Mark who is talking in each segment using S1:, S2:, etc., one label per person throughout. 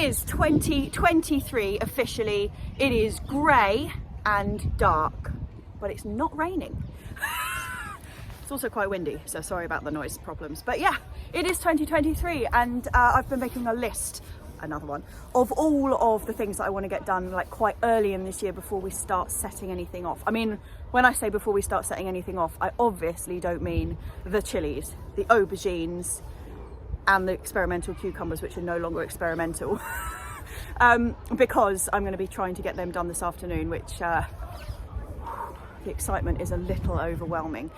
S1: is 2023 officially. It is grey and dark, but it's not raining. It's also quite windy, so sorry about the noise problems. But yeah, it is 2023 and I've been making a list, another one, of all of the things that I want to get done like quite early in this year before we start setting anything off. I mean, when I say before we start setting anything off, I obviously don't mean the chilies, the aubergines, and the experimental cucumbers, which are no longer experimental. Because I'm going to be trying to get them done this afternoon, which the excitement is a little overwhelming.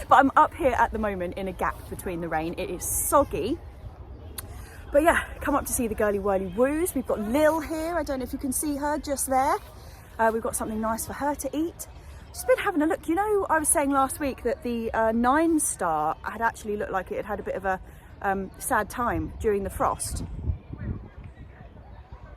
S1: But I'm up here at the moment in a gap between the rain. It is soggy. But yeah, come up to see the girly whirly woos. We've got Lil here. I don't know if you can see her just there. We've got something nice for her to eat. Just been having a look. You know, I was saying last week that the 9-star had actually looked like it had a bit of a sad time during the frost.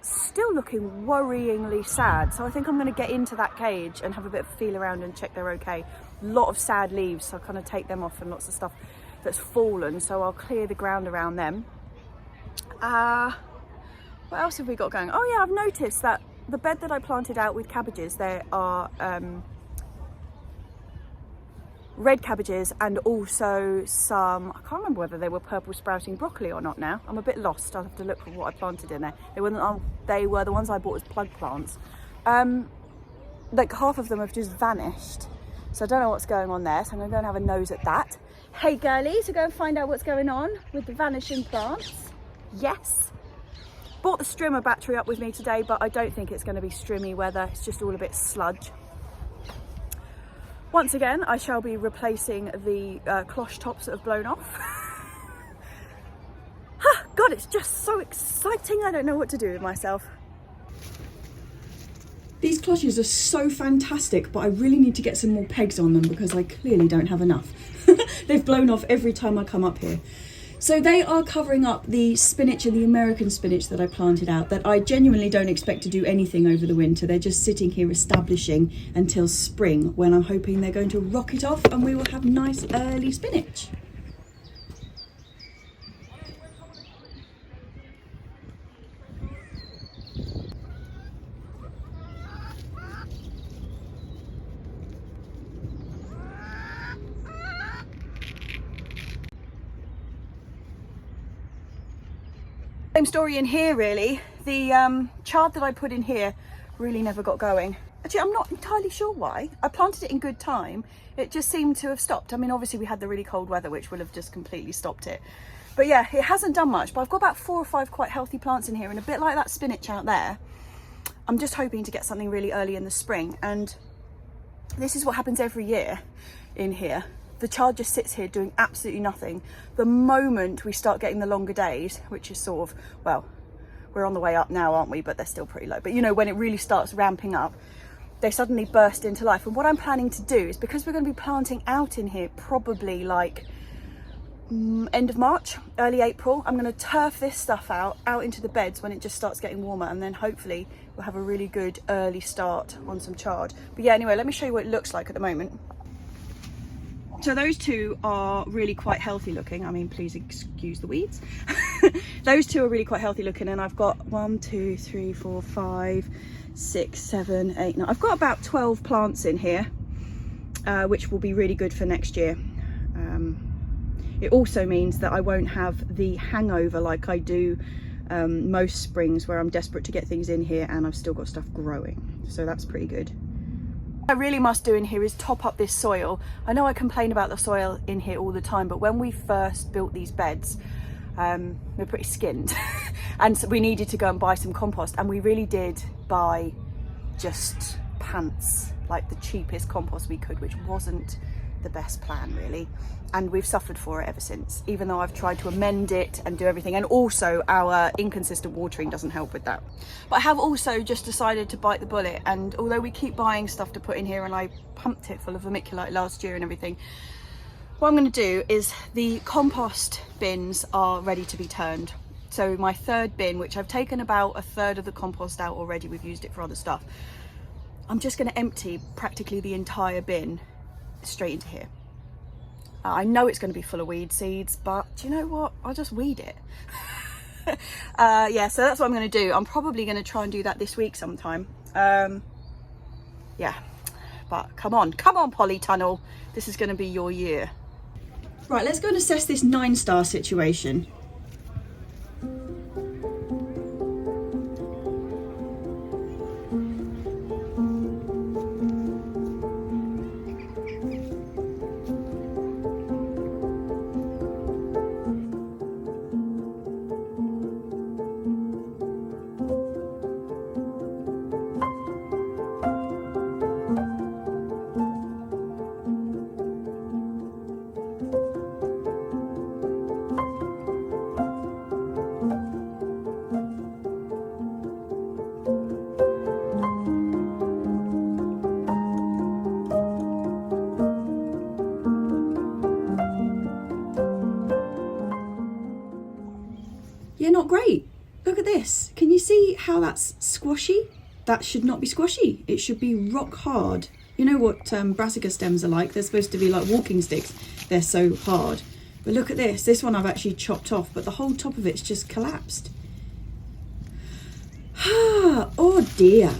S1: Still looking worryingly sad. So I think I'm going to get into that cage and have a bit of a feel around and check they're okay. A lot of sad leaves, so I'll kind of take them off and lots of stuff that's fallen. So I'll clear the ground around them. What else have we got going? Oh yeah, I've noticed that the bed that I planted out with cabbages, there are red cabbages and also some, I can't remember whether they were purple sprouting broccoli or not now. I'm a bit lost. I'll have to look for what I planted in there. They were the ones I bought as plug plants. Like half of them have just vanished. So I don't know what's going on there. So I'm going to go and have a nose at that. Hey girlies, to go and find out what's going on with the vanishing plants. Yes. Bought the strimmer battery up with me today, but I don't think it's going to be strimmy weather. It's just all a bit sludge. Once again, I shall be replacing the cloche tops that have blown off. God, it's just so exciting. I don't know what to do with myself.
S2: These cloches are so fantastic, but I really need to get some more pegs on them because I clearly don't have enough. They've blown off every time I come up here. So they are covering up the spinach and the American spinach that I planted out that I genuinely don't expect to do anything over the winter. They're just sitting here establishing until spring, when I'm hoping they're going to rock it off and we will have nice early spinach.
S1: Same story in here really. The chard that I put in here really never got going. Actually, I'm not entirely sure why. I planted it in good time. It just seemed to have stopped. I mean, obviously we had the really cold weather, which will have just completely stopped it. But yeah, it hasn't done much, but I've got about 4 or 5 quite healthy plants in here, and a bit like that spinach out there. I'm just hoping to get something really early in the spring. And this is what happens every year in here. The chard just sits here doing absolutely nothing. The moment we start getting the longer days, which is sort of, well, we're on the way up now, aren't we? But they're still pretty low. But you know, when it really starts ramping up, they suddenly burst into life. And what I'm planning to do is, because we're going to be planting out in here probably like end of March, early April, I'm going to turf this stuff out into the beds when it just starts getting warmer, and then hopefully we'll have a really good early start on some chard. But yeah, anyway, let me show you what it looks like at the moment. So those two are really quite healthy looking. I mean, please excuse the weeds. Those two are really quite healthy looking, and I've got 1, 2, 3, 4, 5, 6, 7, 8, 9. I've got about 12 plants in here, which will be really good for next year. It also means that I won't have the hangover like I do most springs, where I'm desperate to get things in here and I've still got stuff growing. So that's pretty good. What I really must do in here is top up this soil. I know I complain about the soil in here all the time, but when we first built these beds, we're pretty skinned and so we needed to go and buy some compost, and we really did buy just pants, like the cheapest compost we could, which wasn't the best plan really, and we've suffered for it ever since, even though I've tried to amend it and do everything, and also our inconsistent watering doesn't help with that. But I have also just decided to bite the bullet, and although we keep buying stuff to put in here, and I pumped it full of vermiculite last year and everything, what I'm going to do is, the compost bins are ready to be turned. So my third bin, which I've taken about a third of the compost out already, we've used it for other stuff, I'm just going to empty practically the entire bin straight into here. I know it's going to be full of weed seeds, but do you know what? I'll just weed it. Yeah, so that's what I'm going to do. I'm probably going to try and do that this week sometime. Yeah, but come on polytunnel, this is going to be your year.
S2: Right, let's go and assess this 9-star situation. Yeah, not great. Look at this. Can you see how that's squashy? That should not be squashy. It should be rock hard. You know what brassica stems are like? They're supposed to be like walking sticks. They're so hard. But look at this. This one I've actually chopped off, but the whole top of it's just collapsed. Oh dear.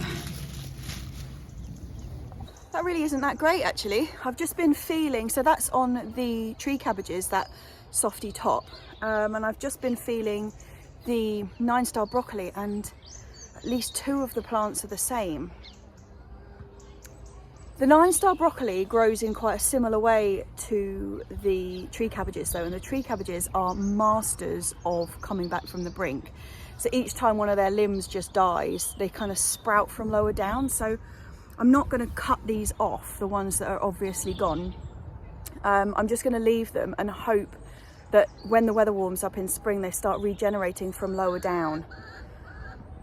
S1: That really isn't that great actually. I've just been feeling, so that's on the tree cabbages, that softy top, and I've just been feeling the 9-star broccoli, and at least 2 of the plants are the same. The 9-star broccoli grows in quite a similar way to the tree cabbages though, and the tree cabbages are masters of coming back from the brink. So each time one of their limbs just dies, they kind of sprout from lower down. So I'm not going to cut these off, the ones that are obviously gone. I'm just going to leave them and hope that when the weather warms up in spring, they start regenerating from lower down.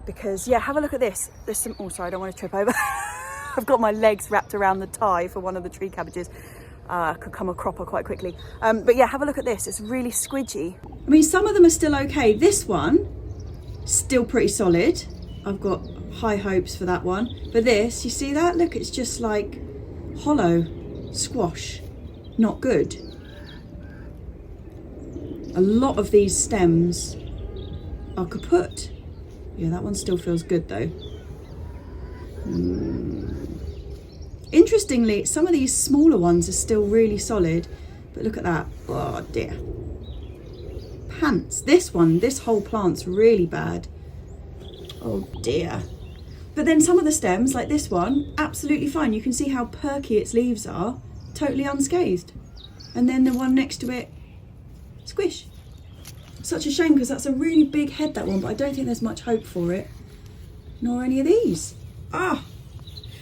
S1: Because yeah, have a look at this. There's some, oh sorry, I don't want to trip over. I've got my legs wrapped around the tie for one of the tree cabbages. Could come a cropper quite quickly. But yeah, have a look at this. It's really squidgy.
S2: I mean, some of them are still okay. This one, still pretty solid. I've got high hopes for that one. But this, you see that? Look, it's just like hollow, squash, not good. A lot of these stems are kaput. Yeah, that one still feels good though. Interestingly, some of these smaller ones are still really solid, but look at that. Oh dear. Pants. This one, this whole plant's really bad. Oh dear. But then some of the stems, like this one, absolutely fine. You can see how perky its leaves are, totally unscathed. And then the one next to it, squish. Such a shame because that's a really big head, that one, but I don't think there's much hope for it. Nor any of these. Ah!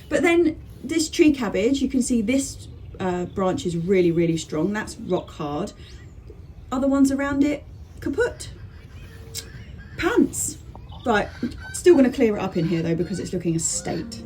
S2: But then this tree cabbage, you can see this branch is really, really strong. That's rock hard. Other ones around it, kaput. Pants. Right, still going to clear it up in here though because it's looking a state.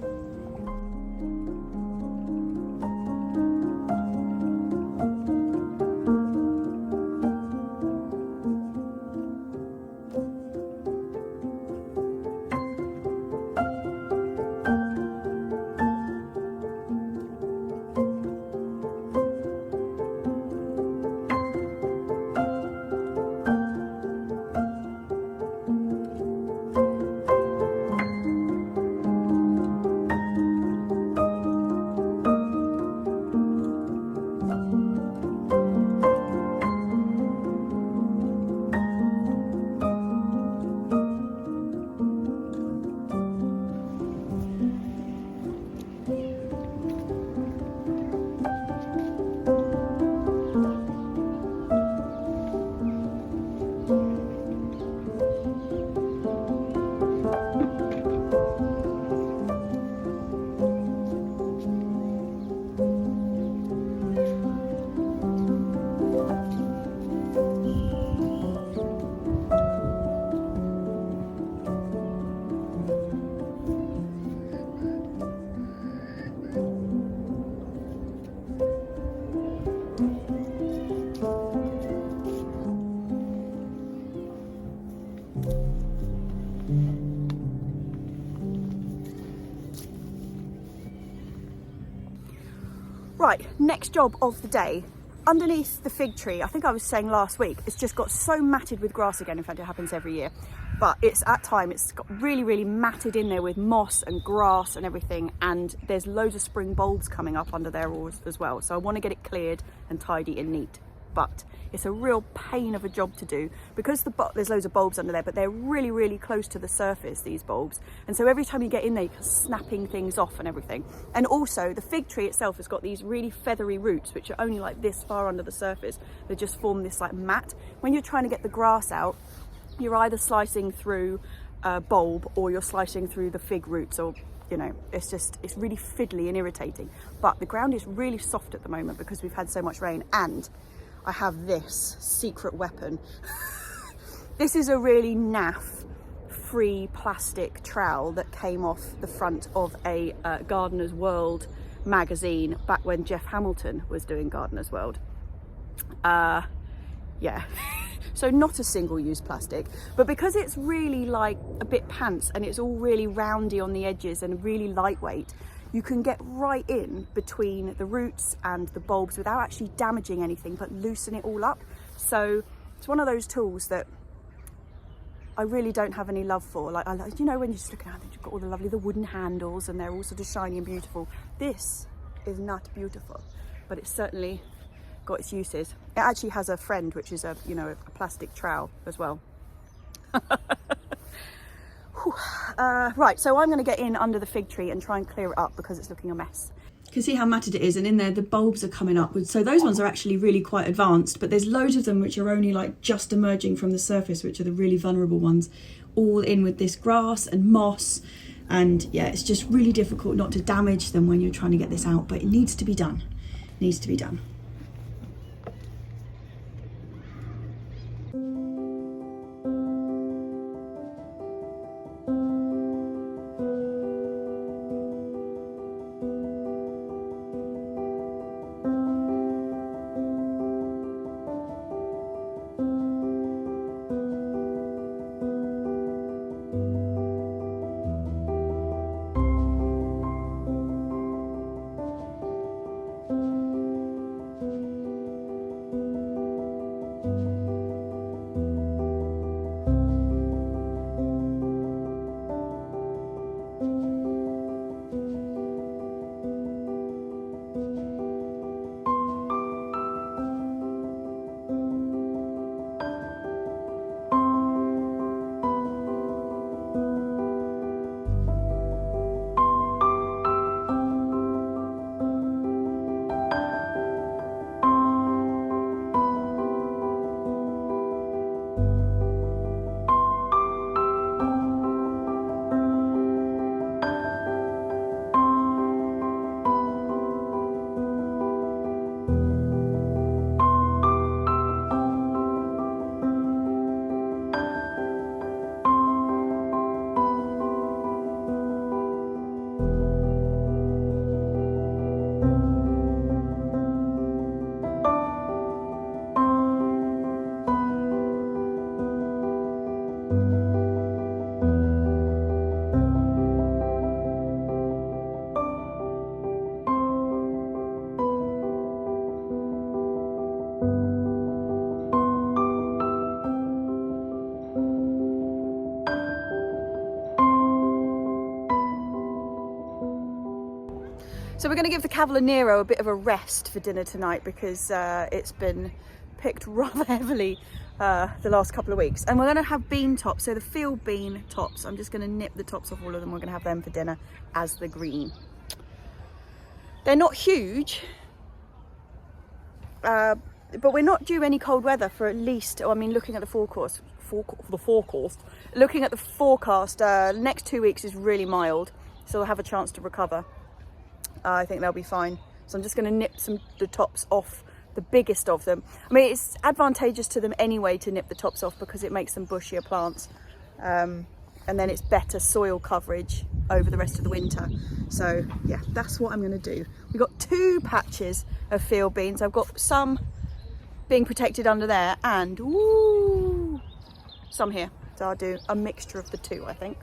S1: Right, next job of the day. underneath the fig tree, I think I was saying last week, it's just got so matted with grass again. In fact, it happens every year, but it's got really, really matted in there with moss and grass and everything, and there's loads of spring bulbs coming up under there as well. So I want to get it cleared and tidy and neat, but it's a real pain of a job to do because there's loads of bulbs under there, but they're really, really close to the surface, these bulbs. And so every time you get in there, you're snapping things off and everything. And also the fig tree itself has got these really feathery roots, which are only like this far under the surface. They just form this like mat. When you're trying to get the grass out, you're either slicing through a bulb or you're slicing through the fig roots, or you know, it's really fiddly and irritating. But the ground is really soft at the moment because we've had so much rain, and I have this secret weapon. This is a really naff free plastic trowel that came off the front of a Gardener's World magazine back when Jeff Hamilton was doing Gardener's World. Yeah. So not a single-use plastic, but because it's really like a bit pants and it's all really roundy on the edges and really lightweight, you can get right in between the roots and the bulbs without actually damaging anything, but loosen it all up. So it's one of those tools that I really don't have any love for. Like, you know, when you're just looking at it, you've got all the wooden handles and they're all sort of shiny and beautiful. This is not beautiful, but it's certainly got its uses. It actually has a friend, which is a plastic trowel as well. Right, so I'm going to get in under the fig tree and try and clear it up because it's looking a mess.
S2: You can see how matted it is, and in there the bulbs are coming up. So those ones are actually really quite advanced, but there's loads of them which are only like just emerging from the surface, which are the really vulnerable ones, all in with this grass and moss. And yeah, it's just really difficult not to damage them when you're trying to get this out, but it needs to be done. It needs to be done.
S1: So we're going to give the Cavalier Nero a bit of a rest for dinner tonight because it's been picked rather heavily the last couple of weeks. And we're going to have bean tops, so the field bean tops. I'm just going to nip the tops off all of them. We're going to have them for dinner as the green. They're not huge, but we're not due any cold weather for at least, I mean, looking at the forecast, next 2 weeks is really mild, so they'll have a chance to recover. I think they'll be fine. So I'm just going to nip the tops off, the biggest of them. I mean, it's advantageous to them anyway to nip the tops off because it makes them bushier plants. And then it's better soil coverage over the rest of the winter. So yeah, that's what I'm going to do. We've got 2 patches of field beans. I've got some being protected under there and some here. So I'll do a mixture of the 2, I think.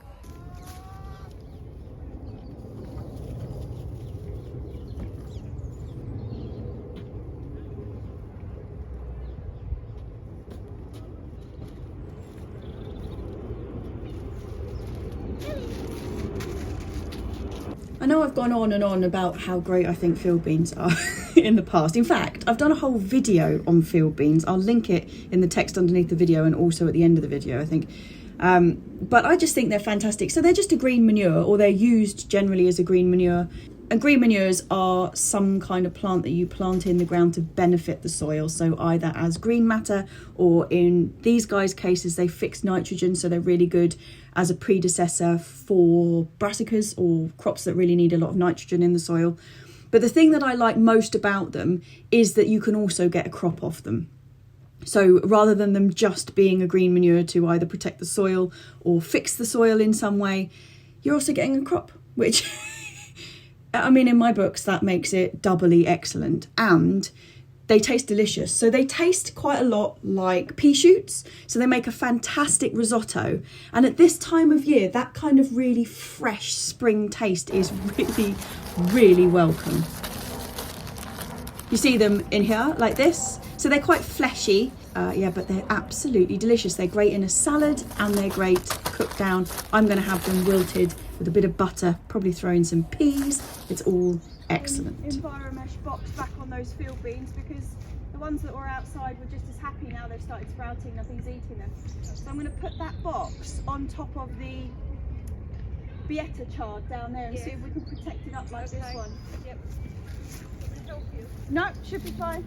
S2: I know I've gone on and on about how great I think field beans are in the past. In fact, I've done a whole video on field beans. I'll link it in the text underneath the video and also at the end of the video, I think. But I just think they're fantastic. So they're just a green manure, or they're used generally as a green manure. And green manures are some kind of plant that you plant in the ground to benefit the soil. So either as green matter, or in these guys' cases, they fix nitrogen. So they're really good as a predecessor for brassicas or crops that really need a lot of nitrogen in the soil. But the thing that I like most about them is that you can also get a crop off them. So rather than them just being a green manure to either protect the soil or fix the soil in some way, you're also getting a crop, which, I mean, in my books, that makes it doubly excellent. And they taste delicious. So they taste quite a lot like pea shoots. So they make a fantastic risotto. And at this time of year, that kind of really fresh spring taste is really, really welcome. You see them in here like this. So they're quite fleshy, yeah, but they're absolutely delicious. They're great in a salad and they're great cooked down. I'm going to have them wilted with a bit of butter, probably throw in some peas. It's all excellent.
S1: Enviromesh box back on those field beans, because the ones that were outside were just as happy now they've started sprouting, nothing's eating them. So I'm going to put that box on top of the Bietta chard down there and see if we can protect it up like this one. Yep. Does it help you? No, should be fine.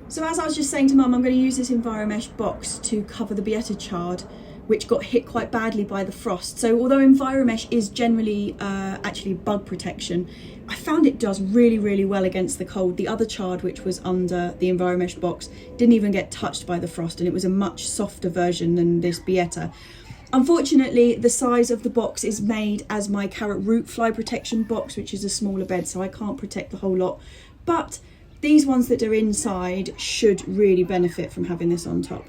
S2: So as I was just saying to Mum, I'm going to use this Enviromesh box to cover the Bietta chard, which got hit quite badly by the frost. So although Enviromesh is generally actually bug protection, I found it does really, really well against the cold. The other chard, which was under the Enviromesh box, didn't even get touched by the frost, and it was a much softer version than this Bietta. Unfortunately, the size of the box is made as my carrot root fly protection box, which is a smaller bed, so I can't protect the whole lot. But these ones that are inside should really benefit from having this on top.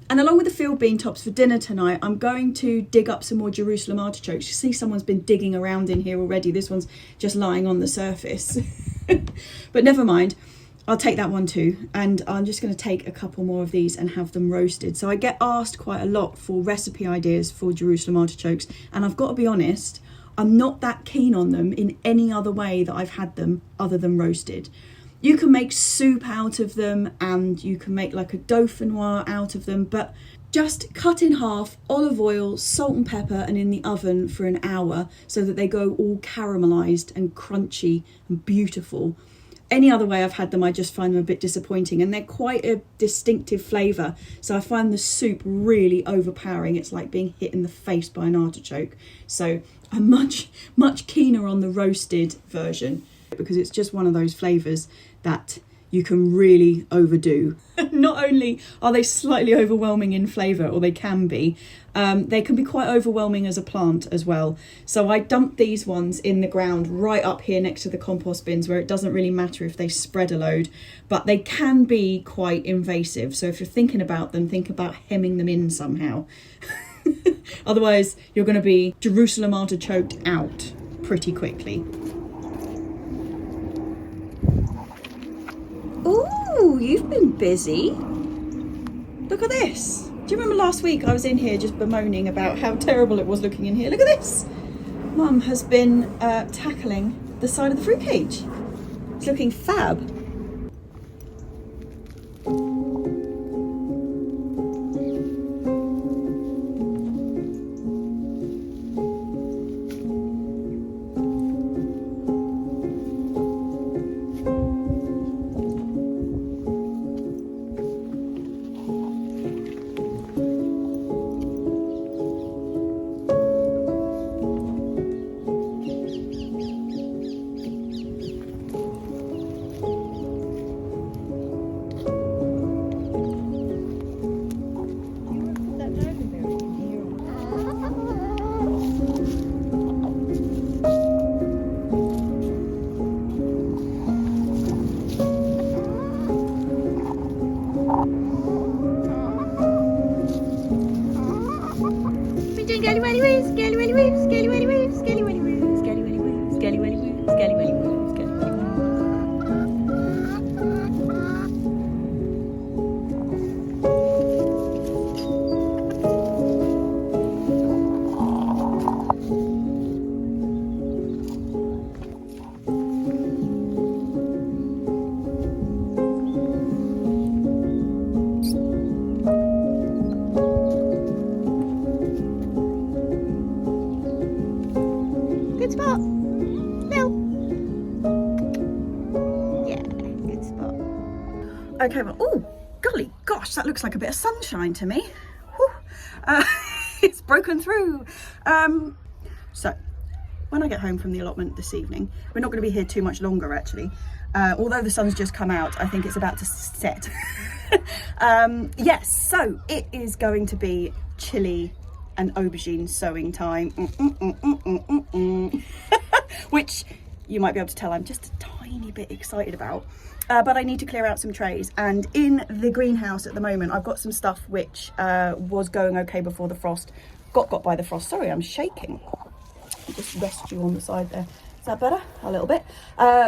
S2: And along with the field bean tops for dinner tonight, I'm going to dig up some more Jerusalem artichokes. You see someone's been digging around in here already. This one's just lying on the surface. But never mind, I'll take that one too. And I'm just going to take a couple more of these and have them roasted. So I get asked quite a lot for recipe ideas for Jerusalem artichokes. And I've got to be honest, I'm not that keen on them in any other way that I've had them other than roasted. You can make soup out of them, and you can make like a dauphinoise out of them, but just cut in half, olive oil, salt and pepper, and in the oven for an hour so that they go all caramelized and crunchy and beautiful. Any other way I've had them, I just find them a bit disappointing, and they're quite a distinctive flavour. So I find the soup really overpowering. It's like being hit in the face by an artichoke. So I'm much keener on the roasted version, because it's just one of those flavours that you can really overdo. Not only are they slightly overwhelming in flavour, or they can be quite overwhelming as a plant as well. So I dump these ones in the ground right up here next to the compost bins, where it doesn't really matter if they spread a load, but they can be quite invasive. So if you're thinking about them, think about hemming them in somehow. Otherwise, you're going to be Jerusalem artichoked out pretty quickly. Ooh, you've been busy. Look at this. Do you remember last week I was in here just bemoaning about how terrible it was looking in here? Look at this. Mum has been tackling the side of the fruit cage. It's looking fab.
S1: Good spot. Lil. Yeah, good spot. Okay, well, oh, golly gosh, that looks like a bit of sunshine to me. Whew. It's broken through. So, when I get home from the allotment this evening, we're not going to be here too much longer actually. Although the sun's just come out, I think it's about to set. Yes, so it is going to be chilli and aubergine sowing time. Which you might be able to tell I'm just a tiny bit excited about. But I need to clear out some trays, and in the greenhouse at the moment I've got some stuff which was going okay before the frost got by the frost. Sorry, I'm shaking. I'll just rest you on the side there. Is that better? A little bit.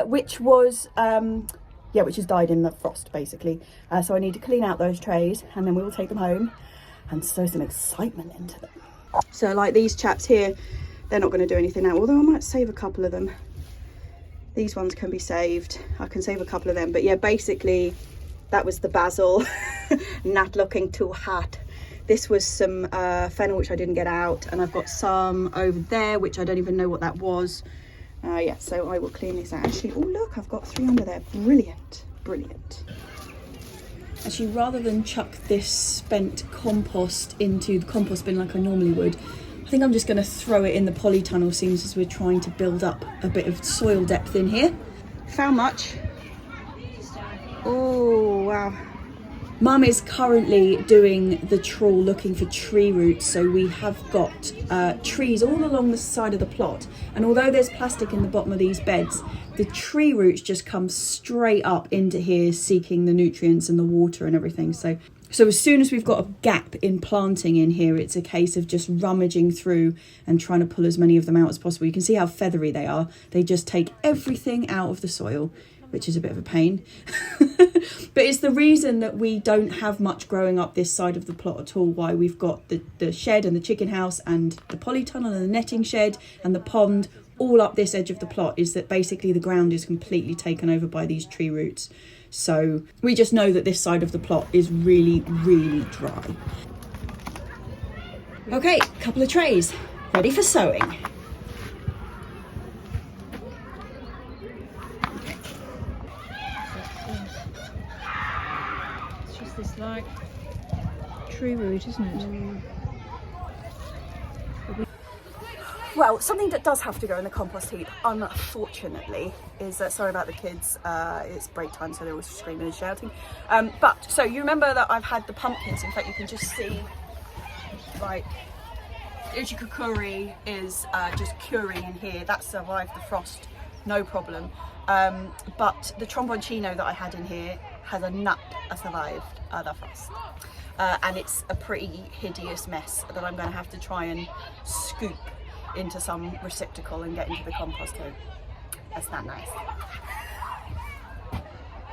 S1: Which was which has died in the frost basically. So I need to clean out those trays, and then we will take them home and sow some excitement into them. So like these chaps here, they're not going to do anything now, although I might save a couple of them. These ones can be saved. I can save a couple of them. But yeah, basically that was the basil. Not looking too hot. This was some fennel which I didn't get out, and I've got some over there which I don't even know what that was. Yeah, so I will clean this out. Actually, oh look, I've got 3 under there. Brilliant, brilliant. Actually, rather than chuck this spent compost into the compost bin like I normally would, I think I'm just going to throw it in the polytunnel, seems as we're trying to build up a bit of soil depth in here. Found much? Oh, wow. Mum is currently doing the trawl looking for tree roots, so we have got trees all along the side of the plot, and although there's plastic in the bottom of these beds, the tree roots just come straight up into here seeking the nutrients and the water and everything. So as soon as we've got a gap in planting in here, it's a case of just rummaging through and trying to pull as many of them out as possible. You can see how feathery they are. They just take everything out of the soil, which is a bit of a pain. But it's the reason that we don't have much growing up this side of the plot at all, why we've got the shed and the chicken house and the polytunnel and the netting shed and the pond all up this edge of the plot, is that basically the ground is completely taken over by these tree roots. So we just know that this side of the plot is really, really dry. Okay, couple of trays, ready for sowing.
S3: This like tree root, isn't it?
S1: Well, something that does have to go in the compost heap, unfortunately, is sorry about the kids, it's break time, so they're always screaming and shouting. But so you remember that I've had the pumpkins. In fact, you can just see like Uchikukuri is just curing in here. That survived the frost, no problem. But the tromboncino that I had in here has a nut survived the frost. And it's a pretty hideous mess that I'm going to have to try and scoop into some receptacle and get into the compost too. That's not nice.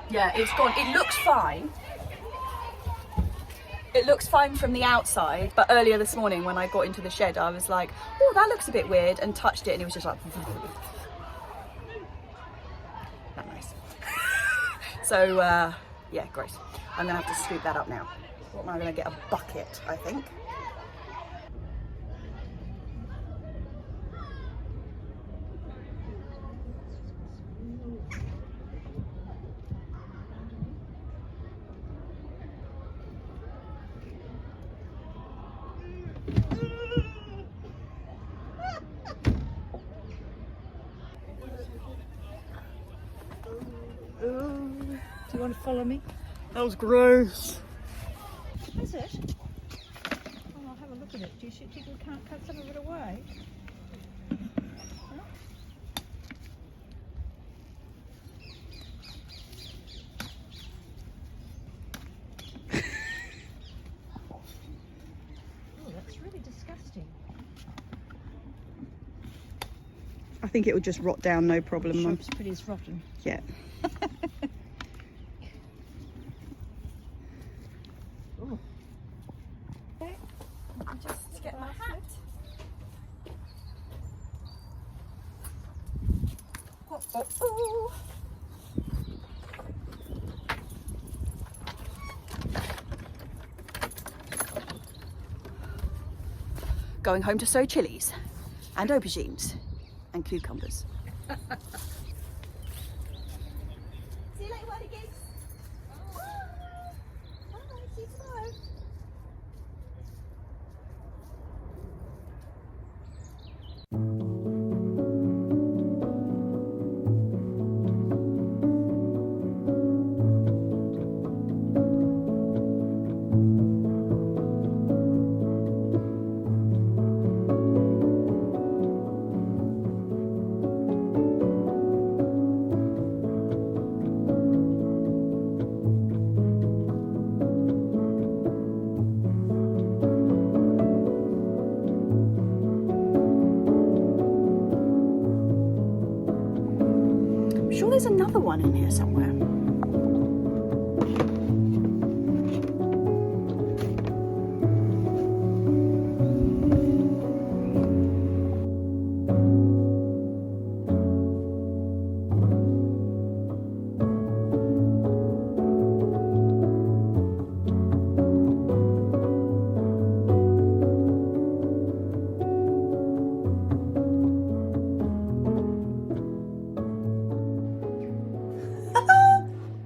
S1: Yeah, it's gone. It looks fine. It looks fine from the outside, but earlier this morning when I got into the shed, I was like, oh, that looks a bit weird, and touched it and it was just like, not nice. So, yeah, great. I'm gonna have to scoop that up now. What am I gonna get? A bucket, I think.
S3: Do you want to follow me?
S1: That was gross.
S3: Is it? Oh, I'll have a look at it. Do you think we can't cut some of it away? Oh, that's really disgusting.
S1: I think it would just rot down, no problem.
S3: Sure, it's pretty as rotten.
S1: Yeah. Just get my hat. Oh, oh, oh. Going home to sow chilies and aubergines and cucumbers. See you later, whirligigs. Bye. Bye. See you tomorrow. Sure there's another one in here somewhere.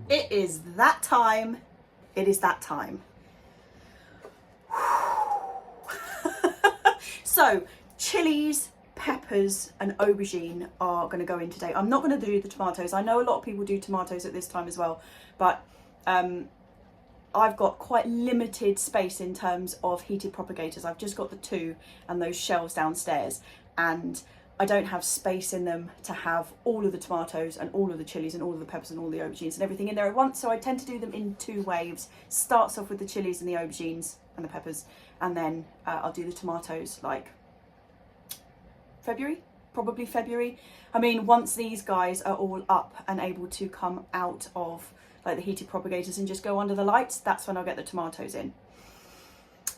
S1: It is that time. It is that time. So, chilies, peppers and aubergine are going to go in today. I'm not going to do the tomatoes. I know a lot of people do tomatoes at this time as well, but I've got quite limited space in terms of heated propagators. I've just got the 2 and those shelves downstairs, and I don't have space in them to have all of the tomatoes and all of the chilies and all of the peppers and all the aubergines and everything in there at once. So I tend to do them in 2 waves. Starts off with the chilies and the aubergines and the peppers, and then I'll do the tomatoes like February, probably February. I mean, once these guys are all up and able to come out of like the heated propagators and just go under the lights, that's when I'll get the tomatoes in.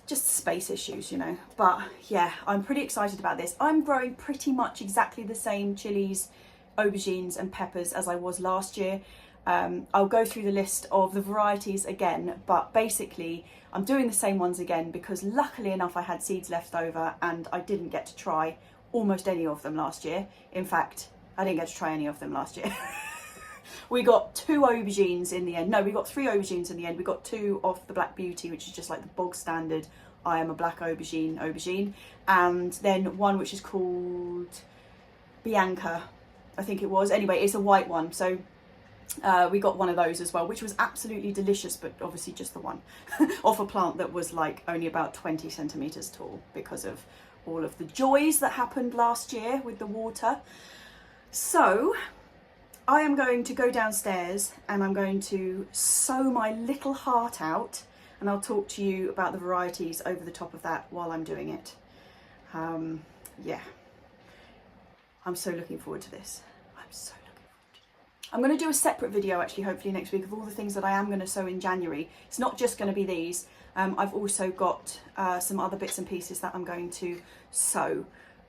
S1: Just space issues, you know. But yeah, I'm pretty excited about this. I'm growing pretty much exactly the same chilies, aubergines and peppers as I was last year. I'll go through the list of the varieties again, but basically I'm doing the same ones again because luckily enough I had seeds left over and I didn't get to try almost any of them last year. In fact, I didn't get to try any of them last year. We got 2 aubergines in the end. No, we got 3 aubergines in the end. We got 2 off the Black Beauty, which is just like the bog standard I am a black aubergine. And then one which is called Bianca, I think it was. Anyway, it's a white one. So we got one of those as well, which was absolutely delicious, but obviously just the one off a plant that was like only about 20 centimetres tall because of all of the joys that happened last year with the water. So I am going to go downstairs and I'm going to sow my little heart out, and I'll talk to you about the varieties over the top of that while I'm doing it. Yeah, I'm so looking forward to this. I'm so looking forward to it. I'm going to do a separate video actually, hopefully next week, of all the things that I am going to sow in January. It's not just going to be these. I've also got some other bits and pieces that I'm going to sow.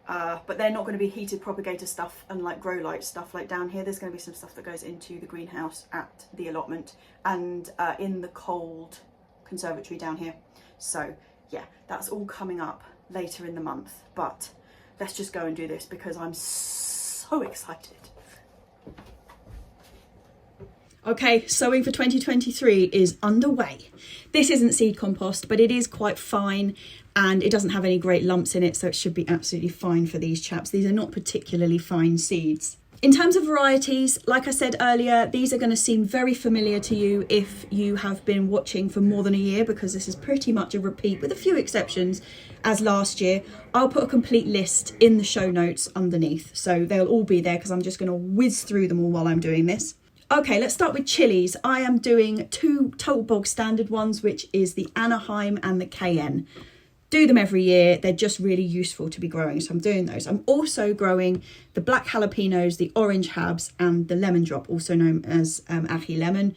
S1: But they're not going to be heated propagator stuff and like grow light stuff like down here. There's going to be some stuff that goes into the greenhouse at the allotment and in the cold conservatory down here. So yeah, that's all coming up later in the month, but let's just go and do this because I'm so excited. Okay, sowing for 2023 is underway. This isn't seed compost, but it is quite fine and it doesn't have any great lumps in it, so it should be absolutely fine for these chaps. These are not particularly fine seeds. In terms of varieties, like I said earlier, these are going to seem very familiar to you if you have been watching for more than a year, because this is pretty much a repeat with a few exceptions as last year. I'll put a complete list in the show notes underneath, so they'll all be there because I'm just going to whiz through them all while I'm doing this. Okay, let's start with chilies. I am doing 2 total bog standard ones, which is the Anaheim and the Cayenne. Do them every year. They're just really useful to be growing, so I'm doing those. I'm also growing the black jalapenos, the orange habs and the lemon drop, also known as ají lemon.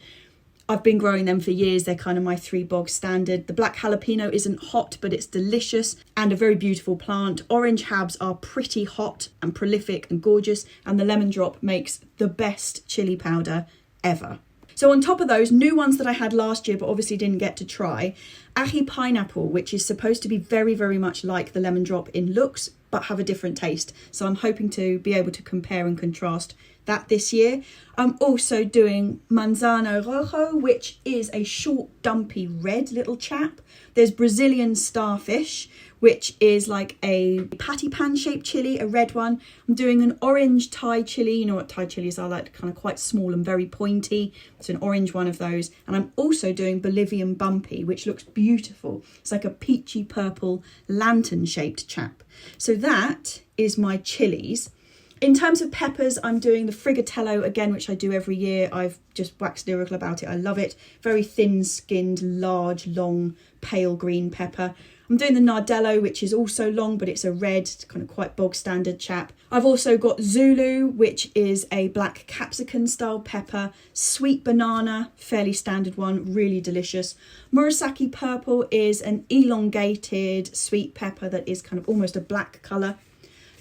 S1: I've been growing them for years. They're kind of my 3 bog standard. The black jalapeno isn't hot, but it's delicious and a very beautiful plant. Orange habs are pretty hot and prolific and gorgeous, and the lemon drop makes the best chili powder ever. So on top of those, new ones that I had last year but obviously didn't get to try, ají pineapple, which is supposed to be very, very much like the lemon drop in looks,
S2: but have a different taste. So I'm hoping to be able to compare and contrast that this year. I'm also doing Manzano Rojo, which is a short dumpy red little chap. There's Brazilian Starfish, which is like a patty pan shaped chilli, a red one. I'm doing an orange Thai chilli. You know what Thai chillis are like, kind of quite small and very pointy. It's an orange one of those. And I'm also doing Bolivian Bumpy, which looks beautiful. It's like a peachy purple lantern shaped chap. So that is my chilies. In terms of peppers, I'm doing the Friggitello again, which I do every year. I've just waxed lyrical about it. I love it. Very thin-skinned, large, long, pale green pepper. I'm doing the Nardello, which is also long, but it's a red, kind of quite bog standard chap. I've also got Zulu, which is a black capsicum style pepper. Sweet banana, fairly standard one, really delicious. Murasaki Purple is an elongated sweet pepper that is kind of almost a black colour.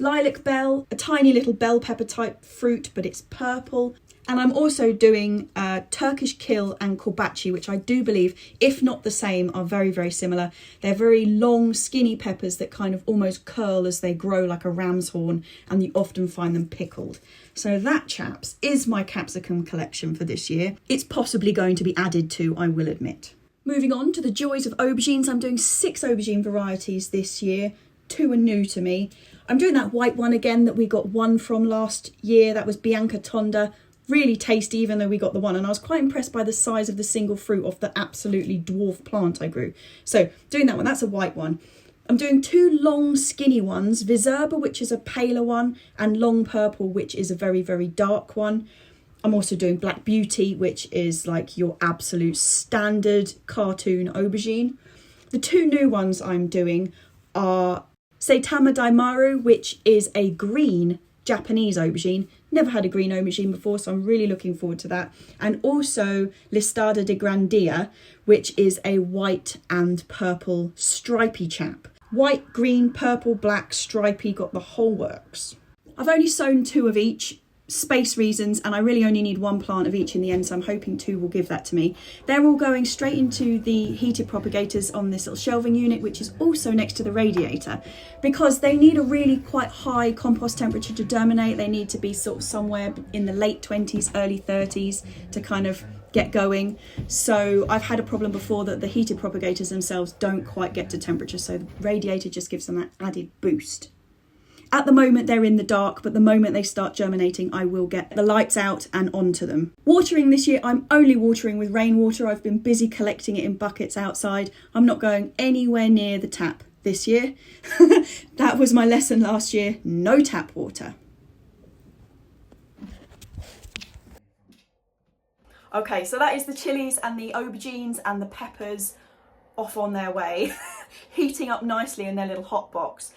S2: Lilac bell, a tiny little bell pepper type fruit, but it's purple. And I'm also doing Turkish kill and Cabbages, which I do believe, if not the same, are very, very similar. They're very long, skinny peppers that kind of almost curl as they grow like a ram's horn, and you often find them pickled. So that, chaps, is my capsicum collection for this year. It's possibly going to be added to, I will admit. Moving on to the joys of aubergines, I'm doing 6 aubergine varieties this year. 2 are new to me. I'm doing that white one again that we got one from last year. That was Bianca Tonda. Really tasty, even though we got the one. And I was quite impressed by the size of the single fruit off the absolutely dwarf plant I grew. So doing that one, that's a white one. I'm doing 2 long skinny ones. Viserba, which is a paler one, and Long Purple, which is a very, very dark one. I'm also doing Black Beauty, which is like your absolute standard cartoon aubergine. The 2 new ones I'm doing are Saitama Daimaru, which is a green Japanese aubergine. Never had a green aubergine before, so I'm really looking forward to that. And also Listada de Grandia, which is a white and purple stripy chap. White, green, purple, black, stripy, got the whole works. I've only sown 2 of each. Space reasons, and I really only need 1 plant of each in the end, so I'm hoping 2 will give that to me. They're all going straight into the heated propagators on this little shelving unit, which is also next to the radiator, because they need a really quite high compost temperature to germinate. They need to be sort of somewhere in the late 20s, early 30s to kind of get going. So I've had a problem before that the heated propagators themselves don't quite get to temperature, so the radiator just gives them that added boost. At the moment they're in the dark, but the moment they start germinating, I will get the lights out and onto them. Watering this year, I'm only watering with rainwater. I've been busy collecting it in buckets outside. I'm not going anywhere near the tap this year. That was my lesson last year, no tap water. Okay, so that is the chilies and the aubergines and the peppers off on their way, heating up nicely in their little hot box.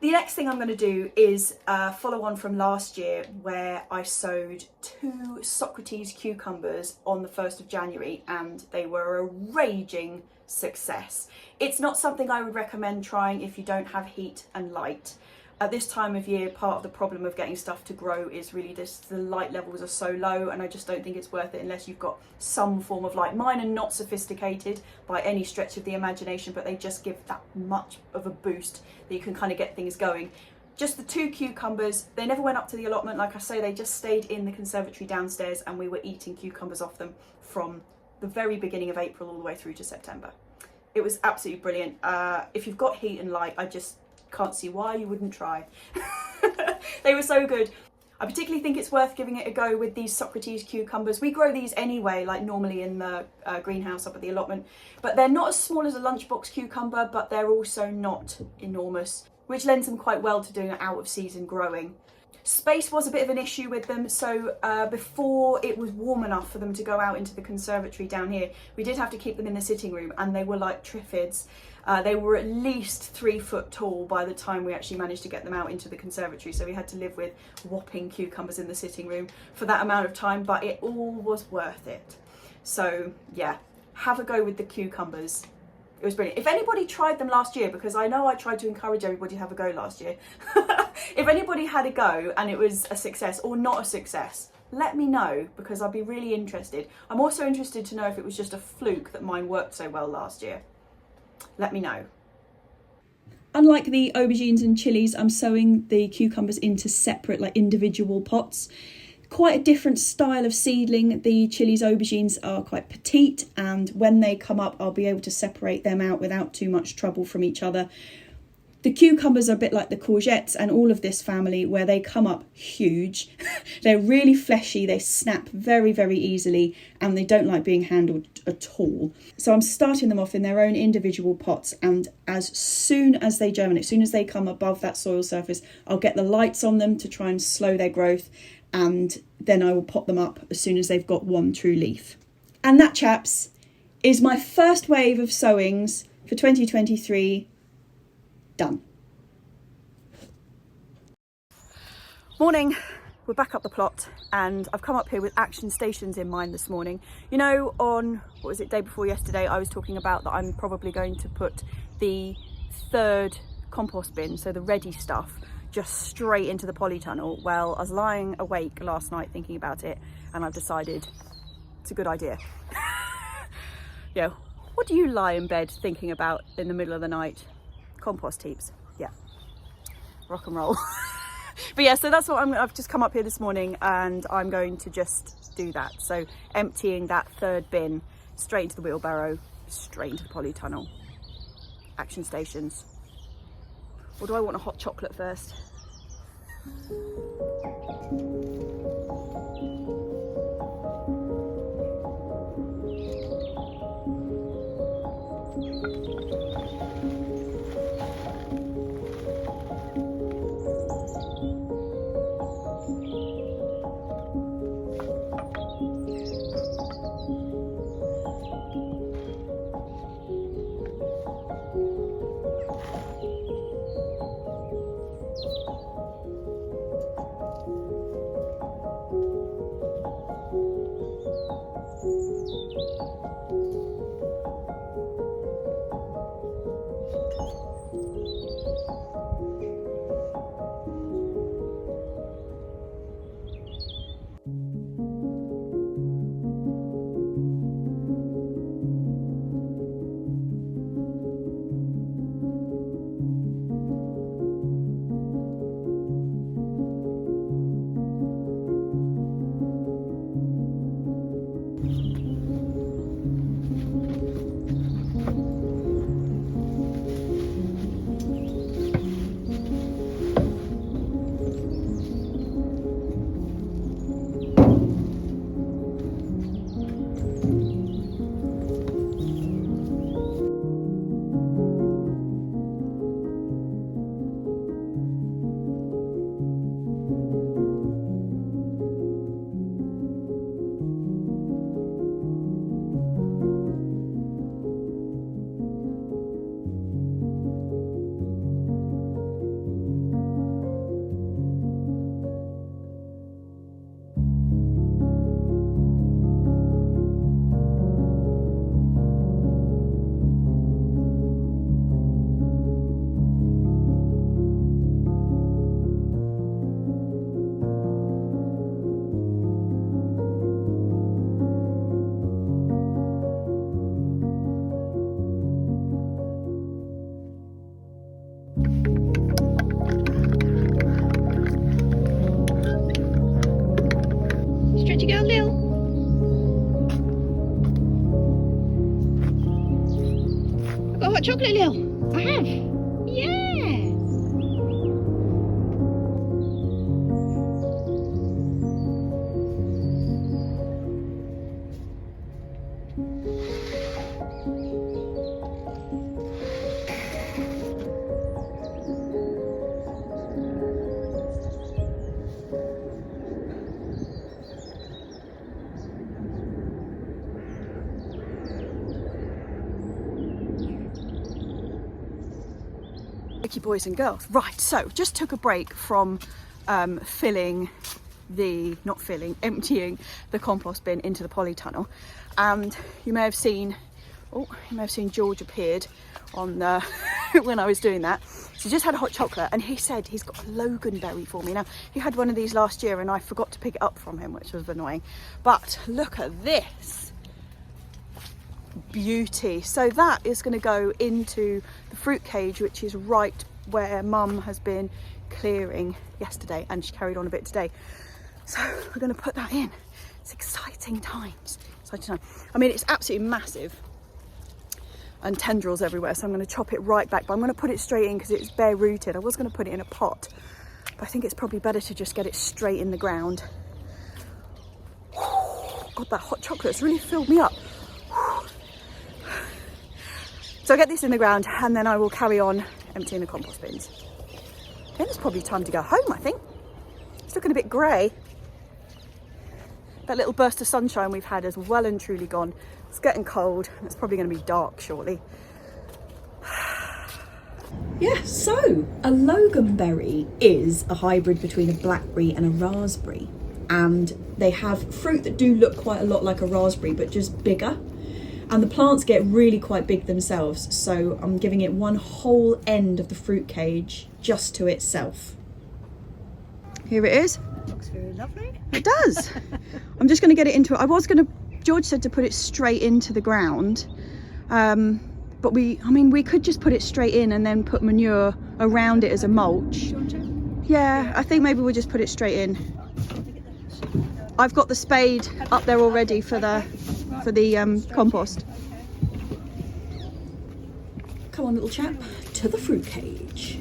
S2: The next thing I'm going to do is follow on from last year, where I sowed 2 Socrates cucumbers on the 1st of January and they were a raging success. It's not something I would recommend trying if you don't have heat and light. At this time of year, part of the problem of getting stuff to grow is really just the light levels are so low, and I just don't think it's worth it unless you've got some form of light. Mine are not sophisticated by any stretch of the imagination, but they just give that much of a boost that you can kind of get things going. Just the 2 cucumbers, they never went up to the allotment. Like I say, they just stayed in the conservatory downstairs, and we were eating cucumbers off them from the very beginning of April all the way through to September. It was absolutely brilliant. If you've got heat and light, I just can't see why you wouldn't try. They were so good. I particularly think it's worth giving it a go with these Socrates cucumbers. We grow these anyway, like normally in the greenhouse up at the allotment, but they're not as small as a lunchbox cucumber, but they're also not enormous, which lends them quite well to doing out of season growing. Space was a bit of an issue with them, so before it was warm enough for them to go out into the conservatory down here, we did have to keep them in the sitting room, and they were like triffids. They were at least 3 foot tall by the time we actually managed to get them out into the conservatory, so we had to live with whopping cucumbers in the sitting room for that amount of time, but it all was worth it. So yeah, have a go with the cucumbers. It was brilliant. If anybody tried them last year, because I know I tried to encourage everybody to have a go last year, if anybody had a go and it was a success or not a success, let me know, because I'd be really interested. I'm also interested to know if it was just a fluke that mine worked so well last year. Let me know. Unlike the aubergines and chilies, I'm sowing the cucumbers into separate, like individual pots. Quite a different style of seedling. The chilies, aubergines are quite petite, and when they come up I'll be able to separate them out without too much trouble from each other. The cucumbers are a bit like the courgettes and all of this family, where they come up huge. They're really fleshy, they snap very, very easily, and they don't like being handled at all. So I'm starting them off in their own individual pots, and as soon as they germinate, as soon as they come above that soil surface, I'll get the lights on them to try and slow their growth, and then I will pot them up as soon as they've got one true leaf. And that, chaps, is my first wave of sowings for 2023 done.
S1: Morning, we're back up the plot, and I've come up here with action stations in mind this morning. You know, on, what was it, day before yesterday, I was talking about that I'm probably going to put the third compost bin, so the ready stuff, just straight into the polytunnel. Well, I was lying awake last night thinking about it, and I've decided it's a good idea. Yeah, what do you lie in bed thinking about in the middle of the night? Compost heaps. Yeah, rock and roll. But yeah, so that's what I've just come up here this morning, and I'm going to just do that. So emptying that third bin straight into the wheelbarrow, straight into the polytunnel. Action stations. Or do I want a hot chocolate first?
S3: Stretchy girl, Lil. I've got hot chocolate, Lil. I have. Yeah.
S1: Boys and girls, right, so just took a break from emptying the compost bin into the polytunnel, and you may have seen George appeared on the when I was doing that. So just had a hot chocolate, and he said he's got a Loganberry for me. Now, he had one of these last year and I forgot to pick it up from him, which was annoying, but look at this. beauty. So that is going to go into the fruit cage, which is right where Mum has been clearing yesterday, and she carried on a bit today. So we're going to put that in. It's exciting times. Exciting time. I mean, it's absolutely massive and tendrils everywhere, so I'm going to chop it right back, but I'm going to put it straight in because it's bare rooted. I was going to put it in a pot, but I think it's probably better to just get it straight in the ground. God, that hot chocolate's really filled me up. So I'll get this in the ground and then I will carry on emptying the compost bins. Then it's probably time to go home, I think. It's looking a bit grey. That little burst of sunshine we've had has well and truly gone. It's getting cold and it's probably going to be dark shortly.
S2: Yeah, so a Loganberry is a hybrid between a blackberry and a raspberry. And they have fruit that do look quite a lot like a raspberry, but just bigger. And the plants get really quite big themselves. So I'm giving it one whole end of the fruit cage just to itself.
S1: Here it is.
S3: Looks very lovely.
S1: It does. I'm just going to get it into it. George said to put it straight into the ground. But we could just put it straight in and then put manure around it as a mulch.
S3: Do you want to?
S1: Yeah, I think maybe we'll just put it straight in. I've got the spade up there already for the compost.
S2: Come on, little chap, to the fruit cage.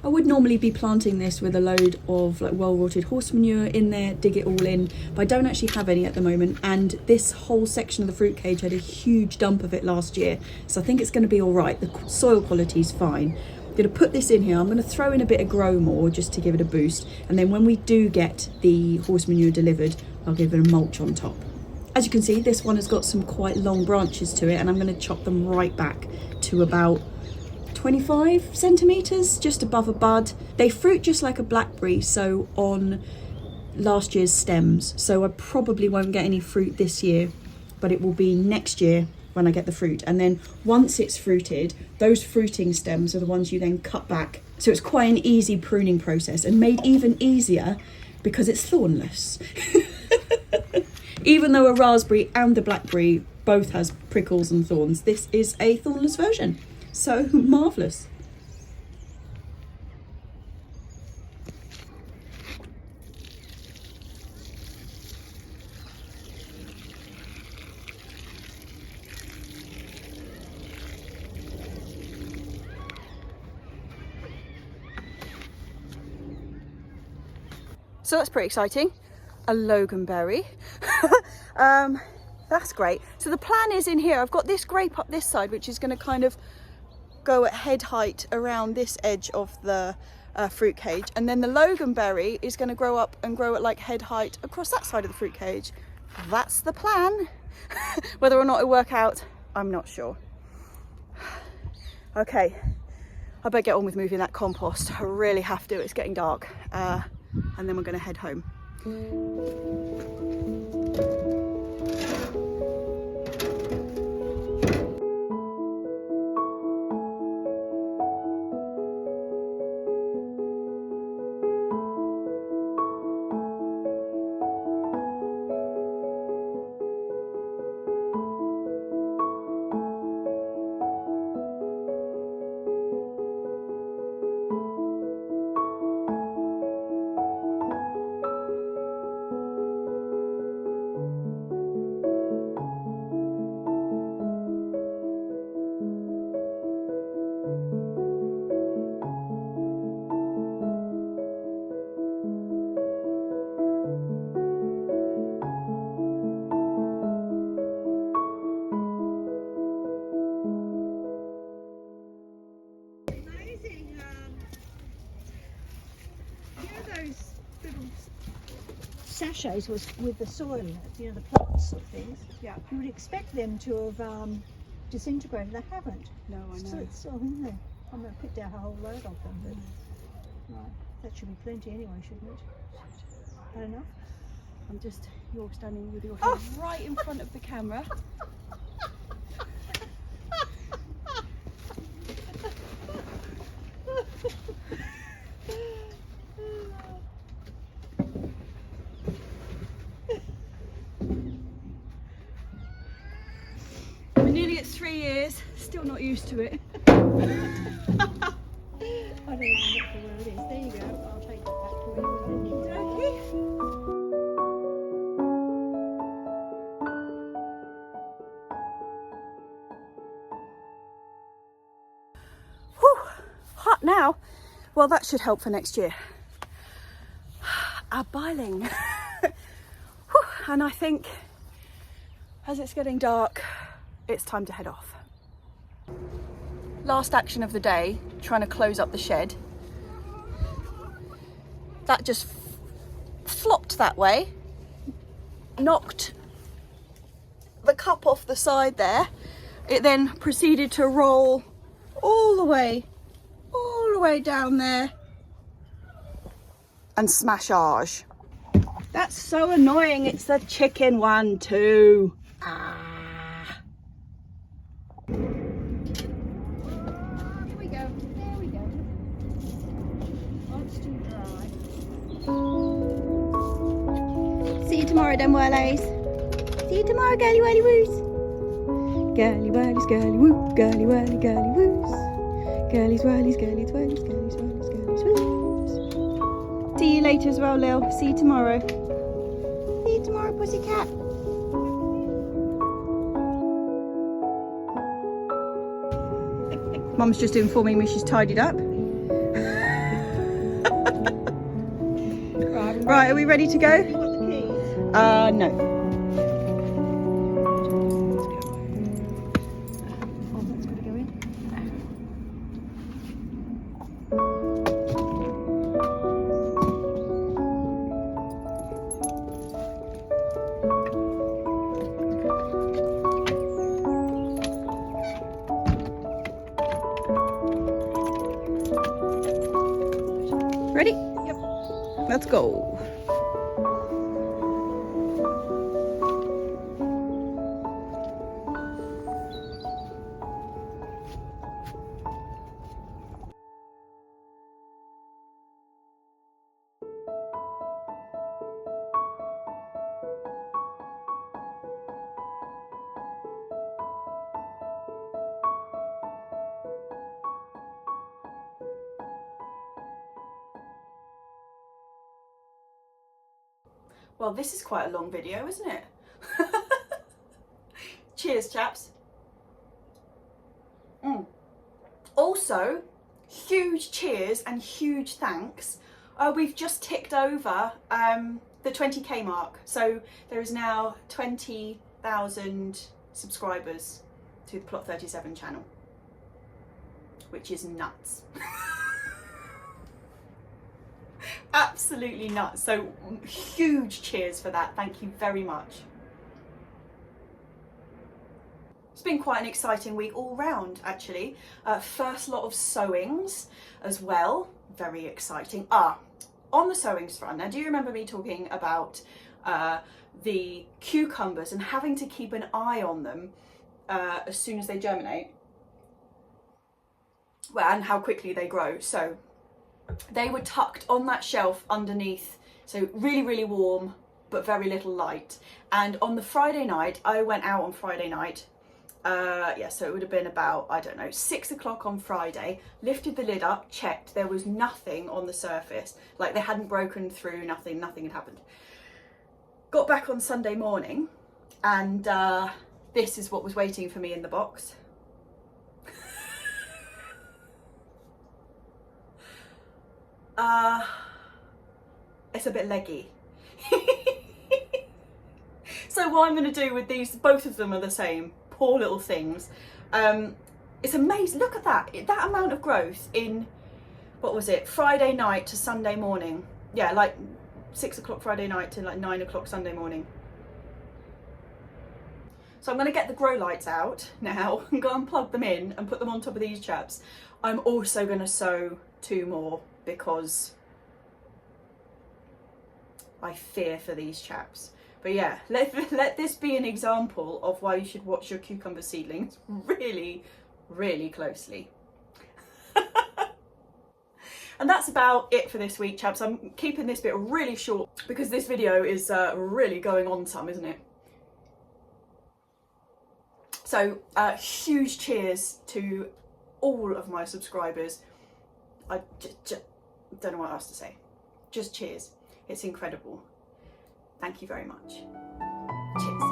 S2: I would normally be planting this with a load of like well-rotted horse manure in there, dig it all in, but I don't actually have any at the moment, and this whole section of the fruit cage had a huge dump of it last year, so I think it's going to be all right. The soil quality is fine. I'm going to put this in here. I'm going to throw in a bit of grow more just to give it a boost, and then when we do get the horse manure delivered, I'll give it a mulch on top. As you can see, this one has got some quite long branches to it, and I'm going to chop them right back to about 25 centimetres, just above a bud. They fruit just like a blackberry, so on last year's stems, so I probably won't get any fruit this year, but it will be next year when I get the fruit. And then once it's fruited, those fruiting stems are the ones you then cut back, so it's quite an easy pruning process, and made even easier because it's thornless. Even though a raspberry and a blackberry both has prickles and thorns, this is a thornless version. So marvellous.
S1: So that's pretty exciting. A Loganberry. That's great. So the plan is in here, I've got this grape up this side, which is going to kind of go at head height around this edge of the fruit cage, and then the Loganberry is going to grow up and grow at like head height across that side of the fruit cage. That's the plan. Whether or not it'll work out, I'm not sure. Okay, I better get on with moving that compost. I really have to. It's getting dark, and then we're going to head home.
S3: Sachets was with the soil in it, you know, the plants sort of things.
S1: Yeah.
S3: You would expect them to have disintegrated. They haven't.
S1: No, I know.
S3: So it's still in there. I'm going to pick down a whole load of them. But, right, that should be plenty anyway, shouldn't it? Had enough?
S1: You're standing with your head right in front of the camera. We're nearly at 3 years, still not used to it.
S3: I don't even look for where it is. There you go. I'll take that back to where you were.
S1: Okay. Whew, hot now. Well, that should help for next year. Our biling. Whew, and I think as it's getting dark, it's time to head off. Last action of the day, trying to close up the shed. That just flopped that way, knocked the cup off the side there. It then proceeded to roll all the way down there and smash ours. That's so annoying. It's the chicken one too. Ah.
S3: Here we go. There we go. Oh, it's too dry.
S1: See you tomorrow, then, Whirlies. See you tomorrow, girly whirly woos. Girly whirlies, girly woo, girly whirly, girly woos. Girlies whirlies, girlies whirlies, girlies whirlies, girlies woos. See you later as well, Lil. See you tomorrow. See you tomorrow, pussycat. Mum's just informing me she's tidied up. Right, are we ready to go?
S3: You got the keys?
S1: No.
S3: Oh, that's got to go in.
S1: Ready?
S3: Yep.
S1: Let's go. Well, this is quite a long video, isn't it? Cheers, chaps. Also, huge cheers and huge thanks. We've just ticked over the 20k mark. So there is now 20,000 subscribers to the Plot 37 channel, which is nuts. Absolutely nuts. So huge cheers for that. Thank you very much. It's been quite an exciting week all round, actually. First lot of sowings as well. Very exciting. On the sowings front, now do you remember me talking about the cucumbers and having to keep an eye on them as soon as they germinate? Well, and how quickly they grow. So they were tucked on that shelf underneath, so really, really warm, but very little light. And on the Friday night, I went out on Friday night, so it would have been about, I don't know, 6 o'clock on Friday, lifted the lid up, checked, there was nothing on the surface, like they hadn't broken through, nothing had happened. Got back on Sunday morning, and this is what was waiting for me in the box. It's a bit leggy. So what I'm going to do with these, both of them are the same, poor little things. It's amazing, look at that, that amount of growth in, what was it, Friday night to Sunday morning. Yeah, like 6 o'clock Friday night to like 9 o'clock Sunday morning. So I'm going to get the grow lights out now and go and plug them in and put them on top of these chaps. I'm also going to sow 2 more because I fear for these chaps. But yeah, let this be an example of why you should watch your cucumber seedlings really, really closely. And that's about it for this week, chaps. I'm keeping this bit really short because this video is really going on some, isn't it? So huge cheers to all of my subscribers. I just don't know what else to say. Just cheers. It's incredible. Thank you very much. Cheers.